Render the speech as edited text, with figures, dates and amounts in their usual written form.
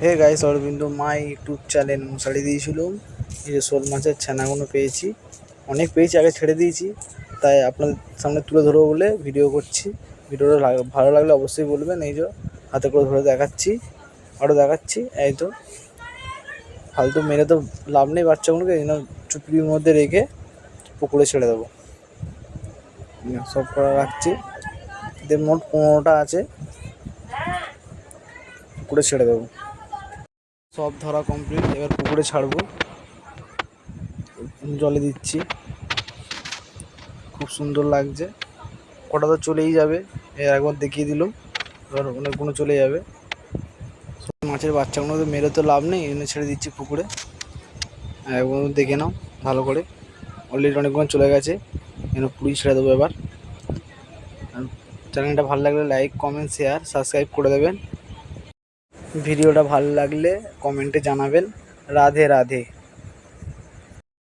Hey guys, Arvind my YouTube channel মশারি দিয়েছিলাম। এই যে শোল মাছের ছানাগুলো পেয়েছি, অনেক পেয়েছি, আগে ছেড়ে দিয়েছি, তাই আপনাদের সামনে তুলে ধরবো বলে ভিডিও করছি। ভিডিওটা ভালো লাগলে অবশ্যই বলবেন। এই যে হাতে করে ধরে দেখাচ্ছি, আরও দেখাচ্ছি। এই তো ফালতু মেরে তো লাভ নেই, বাচ্চাগুলোকে এই জন্য চুপড়ির মধ্যে রেখে পুকুরে ছেড়ে দেবো। সব করা রাখছি, এদের মোট 15টা আছে, পুকুরে ছেড়ে দেবো। সব ধরা কমপ্লিট, এবার পুকুরে ছাড়বো। জলে দিচ্ছি, খুব সুন্দর লাগছে। কটা তো চলেই যাবে, এর একবার দেখিয়ে দিলাম, এবার অনেকগুলো চলে যাবে। মাছের বাচ্চাগুলো তো মেরে তো লাভ নেই, এনে ছেড়ে দিচ্ছি পুকুরে। একবার দেখে নাও ভালো করে, অলরেডি অনেকগুলো চলে গেছে, এনে পুরি ছেড়ে দেবো এবার। চ্যানেলটা ভালো লাগলে লাইক, কমেন্ট, শেয়ার, সাবস্ক্রাইব করে দেবেন। ভিডিওটা ভালো লাগলে কমেন্টে জানাবেন। রাধে রাধে।